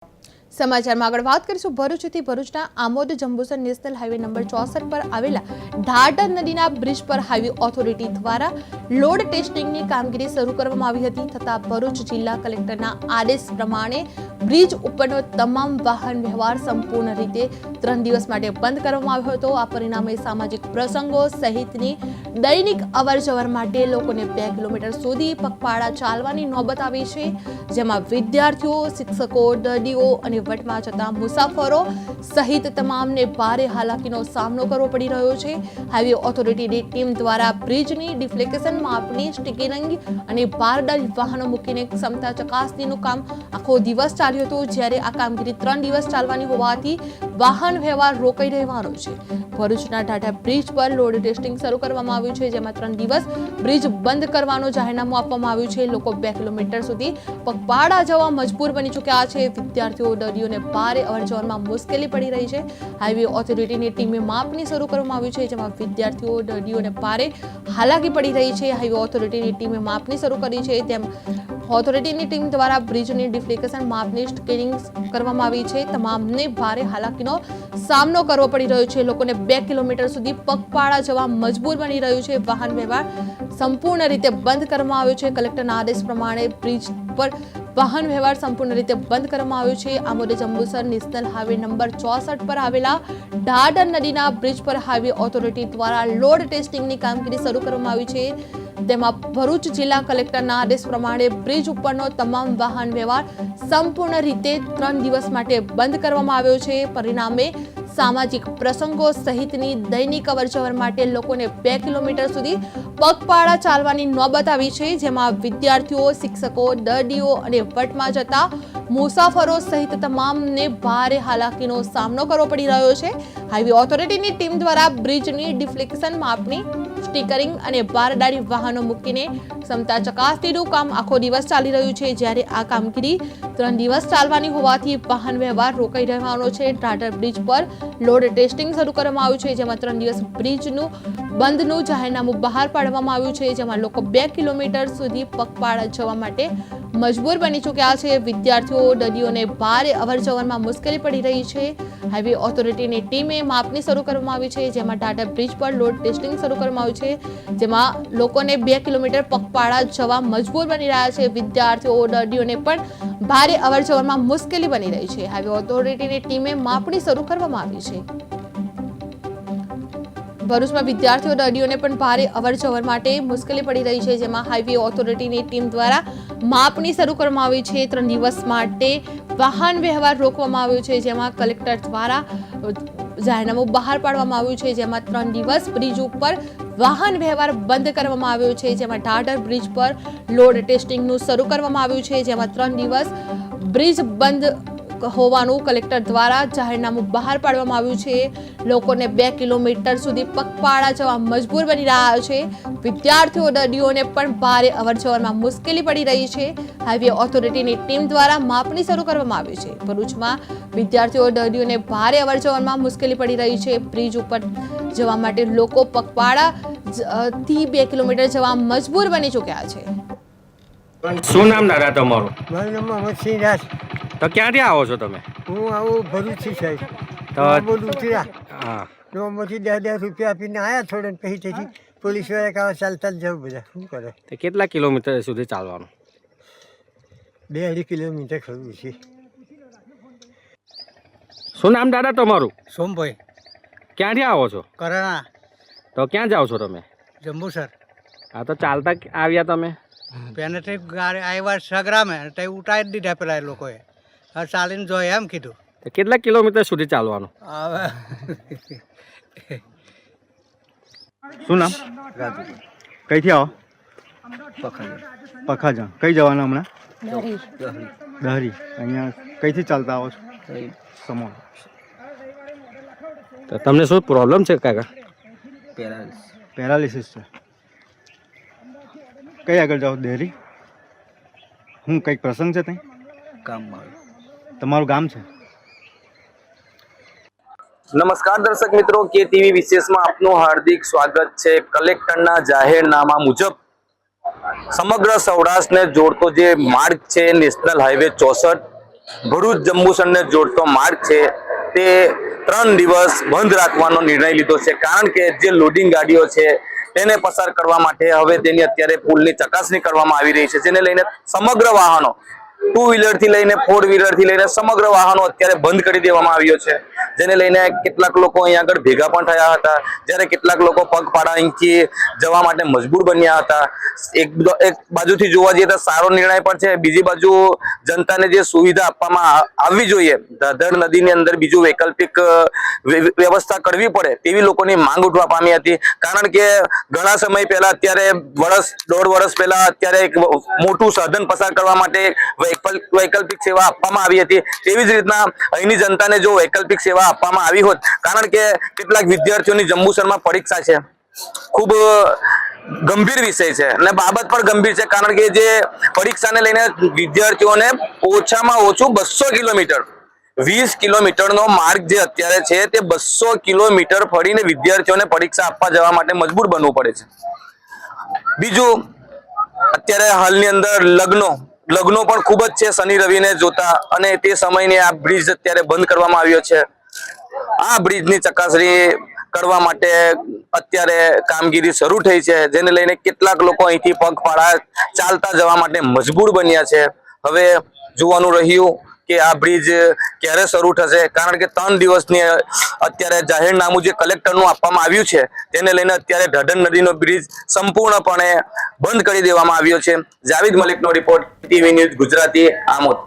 સમાચારમાં આગળ વાત કરીશું ભરૂચથી ભરૂચના Amod Jambusar national highway number 64 પર આવેલા ઢાઢર નદીના બ્રિજ પર હાઈવે ઓથોરિટી દ્વારા લોડ ટેસ્ટિંગની કામગીરી શરૂ કરવામાં આવી હતી તથા ભરૂચ જિલ્લા કલેક્ટરના આદેશ પ્રમાણે બ્રિજ ઉપરનો તમામ વાહન વ્યવહાર સંપૂર્ણ રીતે 3 દિવસ માટે બંધ કરવામાં આવ્યો હતો। આ પરિણામે સામાજિક પ્રસંગો સહિતની દૈનિક અવરજવર માટે લોકોને 2 કિલોમીટર સુધી પગપાળા ચાલવાની નોબત આવી છે, જેમાં વિદ્યાર્થીઓ, શિક્ષકો, દર્દીઓ અને વટમાં જતા મુસાફરો સહિત તમામને ભારે હાલાકીનો સામનો કરવો પડી રહ્યો છે। હાઈવે ઓથોરિટીની ટીમ દ્વારા બ્રિજની ડિફ્લેકેશન માપની સ્ટીકરિંગ અને બારદારી વાહનો મૂકીને ક્ષમતા ચકાસણીનું કામ આખો દિવસ ચાલ્યું હતું, જ્યારે આ કામગીરી 3 દિવસ ચાલવાની હોવાથી વાહન વ્યવહાર રોકાઈ રહેવાનો છે। ભરૂચના ઢાઢા બ્રિજ પર લોડ ટેસ્ટિંગ શરૂ કરવામાં આવ્યું છે, જેમાં 3 દિવસ બ્રિજ બંધ કરવાનું જાહેરનામું આપવામાં આવ્યું છે। લોકો 2 કિલોમીટર સુધી પગપાળા જવા મજબૂર બની ચૂક્યા છે। વિદ્યાર્થીઓ, દર્દીઓને ભારે અવરજવરમાં મુશ્કેલી પડી રહી છે। હાઈવે ઓથોરિટીની ટીમે માપણી શરૂ કરવામાં આવ્યું છે, જેમાં વિદ્યાર્થીઓ, દર્દીઓને ભારે હાલાકી પડી રહી છે। હાઈવે ઓથોરિટીની ટીમે માપણી શરૂ કરી છે, તેમ ઓથોરિટીની ટીમ દ્વારા બ્રિજની ડિફ્લેકેશન માપની સ્કેનિંગ કરવામાં આવી છે। તમામને ભારે હાલાકીનો સામનો કરવો પડી રહ્યો છે। લોકોને 2 કિલોમીટર સુધી પગપાળા જવા મજબૂર બની રહ્યું છે। વાહન વ્યવહાર સંપૂર્ણ રીતે બંધ કરવામાં આવ્યો છે। કલેક્ટરના આદેશ પ્રમાણે બ્રિજ પર વાહન વ્યવહાર સંપૂર્ણ રીતે બંધ કરવામાં આવ્યો છે। Amod Jambusar national highway number 64 પર આવેલા ઢાઢર નદીના બ્રિજ પર હાઈવે ઓથોરિટી દ્વારા લોડ ટેસ્ટિંગની કામગીરી શરૂ કરવામાં આવી છે। તેમાં ભરૂચ જિલ્લા કલેક્ટરના આદેશ પ્રમાણે બ્રિજ ઉપરનો તમામ વાહન વ્યવહાર સંપૂર્ણ રીતે 3 દિવસ માટે બંધ કરવામાં આવ્યો છે। પરિણામે સામાજિક પ્રસંગો સહિતની દૈનિક અવરજવર માટે લોકોને 2 કિલોમીટર સુધી પગપાળા ચાલવાની નોબત આવી છે, જેમાં વિદ્યાર્થીઓ, શિક્ષકો, દર્દીઓ અને વટમાં જતા મુસાફરો સહિત તમામને ભારે હાલાકીનો સામનો કરવો પડી રહ્યો છે। હાઈવે ઓથોરિટીની ટીમ દ્વારા બ્રિજની ડિફ્લેકેશન માપણી સ્ટીકરિંગ અને બારદારી વાહનો મૂકીને ક્ષમતા ચકાસણીનું કામ આખો દિવસ ચાલી રહ્યું છે, જ્યારે આ કામગીરી 3 દિવસ ચાલવાની હોવાથી વાહન વ્યવહાર રોકાઈ રહેવાનો છે। ઢાઢર બ્રિજ પર લોડ ટેસ્ટિંગ શરૂ કરવામાં આવ્યું છે, જેમાં 3 દિવસ બ્રિજનું બંધનું જાહેરનામું બહાર પાડવામાં આવ્યું છે, જેમાં લોકો 2 કિલોમીટર સુધી પગપાળા જવા માટે મજબૂર બની ચૂક્યા છે। વિદ્યાર્થીઓ, દર્દીઓને ભારે અવરજવરમાં મુશ્કેલી પડી રહી છે। હાઈવે ઓથોરિટીની ટીમે માપણી શરૂ કરવામાં આવી છે, જેમાં ઢાઢર બ્રિજ પર લોડ ટેસ્ટિંગ શરૂ કરવામાં આવ્યું છે, જેમાં લોકોને 2 કિલોમીટર પગપાળા જવા મજબૂર બની રહ્યા છે। વિદ્યાર્થીઓ, દર્દીઓને પણ ભારે અવરજવરમાં મુશ્કેલી બની રહી છે। હાઈવે ઓથોરિટીની ટીમે માપણી શરૂ કરવામાં આવી છે। ભરૂચમાં વિદ્યાર્થીઓ, દર્દીઓને પણ ભારે અવરજવર માટે મુશ્કેલી પડી રહી છે, જેમાં હાઈવે ઓથોરિટીની ટીમ દ્વારા માપણી શરૂ કરવામાં આવી છે। 3 દિવસ માટે વાહન વ્યવહાર રોકવામાં આવ્યો છે, જેમાં કલેક્ટર દ્વારા જાહેરનામું બહાર પાડવામાં આવ્યું છે, જેમાં 3 દિવસ બ્રિજ ઉપર વાહન વ્યવહાર બંધ કરવામાં આવ્યો છે, જેમાં ઢાઢર બ્રિજ પર લોડ ટેસ્ટિંગનું શરૂ કરવામાં આવ્યું છે, જેમાં 3 દિવસ બ્રિજ બંધ હોવાનું કલેક્ટર દ્વારા જાહેરનામું બહાર પાડવામાં આવ્યું છે। લોકોને 2 કિલોમીટર સુધી પગપાળા જવા મજબૂર બની રહ્યા છે। વિદ્યાર્થીઓ, દર્દીઓને પણ ભારે અવરજવરમાં મુશ્કેલી પડી રહી છે। હાઈવે ઓથોરિટીની ટીમ દ્વારા માપણી શરૂ કરવામાં આવી છે। ભરૂચમાં વિદ્યાર્થીઓ, દર્દીઓને ભારે અવરજવરમાં મુશ્કેલી પડી રહી છે। બ્રિજ ઉપર જવા માટે લોકો પગપાળા થી 2 કિલોમીટર જવા મજબૂર બની ચૂક્યા છે। શું નામ દાદા તમારું? મારું નામ મોહમ્મદ રાજ। તો ક્યાંથી આવો છો તમે? હું આવું ભરૂચથી સાહેબ તો બોલું ઉતર્યા હા તો માંથી 10 રૂપિયા આપીને આવ્યા થોડા પછી તેથી પોલીસ વાળા કહે ચાલતા જ જવું બધા શું કરે। તો કેટલા કિલોમીટર સુધી ચાલવાનું? 2-2.5 કિલોમીટર ખરું છે। શું નામ દાદા તમારું? સોમભાઈ ક્યાંથી આવો છો? કરાણા તો ક્યાં જાઓ છો તમે? જંબુસર હા, તો ચાલતા આવ્યા તમે? પેનેથી ગાડી આવ્યા સગરામે તે ઉતારી દીધા પેલા એ લોકોએ, હવે ચાલીને જોઈએ એમ કીધું। તો કેટલા કિલોમીટર સુધી ચાલવાનું? હવે શું નામ? રાજુ કઈથી આવો? પકડ પખાજા કઈ જવાના હમણાં? દહરી અહીંયા કઈથી ચાલતા આવો છો? સમો તો તમને શું પ્રોબ્લેમ છે કાકા? પેરાલિસિસ છે। કઈ આગળ જાઓ? દહેરી? હું કંઈક પ્રસંગ છે ત્યાં? કામમાં તમારું ગામ છે? નમસ્કાર દર્શક મિત્રો, કે ટીવી વિશેષમાં આપનું હાર્દિક સ્વાગત છે। કલેક્ટરના જાહેરનામા મુજબ સમગ્ર સૌરાષ્ટ્રને જોડતો જે માર્ગ છે નેશનલ હાઈવે 64 ભરૂચ જંબુસરને જોડતો માર્ગ છે તે 3 દિવસ બંધ રાખવાનો નિર્ણય લીધો છે, કારણ કે જે લોડિંગ ગાડીઓ છે તેને પસાર કરવા માટે હવે તેની અત્યારે પુલની ચકાસણી કરવામાં આવી રહી છે, જેને લઈને સમગ્ર વાહનો 2 વ્હીલર થી લઈને 4 વ્હીલર થી લઈને સમગ્ર વાહનો અત્યારે બંધ કરી દેવામાં આવ્યો છે, જેને લઈને કેટલાક લોકો અહીંયા આગળ ભેગા પણ થયા હતા, જ્યારે કેટલાક લોકો પગપાળા અહીંથી જવા માટે મજબૂર બન્યા હતા. એક બાજુથી જોવા જઈએ તો સારો નિર્ણય પણ છે, બીજી બાજુ જનતાને જે સુવિધા આપવામાં આવવી જોઈએ, દાદર નદીની અંદર બીજું વૈકલ્પિક વ્યવસ્થા કરવી પડે તેવી લોકોની માંગ ઉઠવા પામી હતી, કારણ કે ઘણા સમય પહેલા અત્યારે 1.5 વર્ષ પહેલા અત્યારે એક મોટું સાધન પસાર કરવા માટે વૈકલ્પિક સેવા આપવામાં આવી હતી. તેવી જ રીતના અહીંની જનતાને જો વૈકલ્પિક સેવા આપવામાં આવી હોત, કારણ કે કેટલાક વિદ્યાર્થીઓની જંબુસરમાં પરીક્ષા છે, ખૂબ ગંભીર વિષય છે અને બાબત પણ ગંભીર છે, કારણ કે જે પરીક્ષાને લઈને વિદ્યાર્થીઓને ઓછામાં ઓછું 200 કિલોમીટર 20 કિલોમીટરનો માર્ગ જે અત્યારે છે તે 200 કિલોમીટર ફરીને વિદ્યાર્થીઓને પરીક્ષા આપવા જવા માટે મજબૂર બનવું પડે છે. બીજું, અત્યારે હાલની અંદર લગ્નો પણ ખૂબ જ છે શનિ રવિને જોતા, અને તે સમયને આ બ્રિજ અત્યારે બંધ કરવામાં આવ્યો છે. આ બ્રિજની ચકાસણી કરવા માટે અત્યારે કામગીરી શરૂ થઈ છે, જેને લઈને કેટલાક લોકો અહીંથી પગપાળા ચાલતા જવા માટે મજબૂર બન્યા છે. હવે જોવાનું રહ્યું કે આ બ્રિજ ક્યારે શરૂ થશે, કારણ કે 3 દિવસની અત્યારે જાહેરનામું જે કલેક્ટરનું આપવામાં આવ્યું છે તેને લઈને અત્યારે ઢાઢર નદીનો બ્રિજ સંપૂર્ણપણે બંધ કરી દેવામાં આવ્યો છે. જાવેદ મલિકનો report, TV news Gujarati, Amod.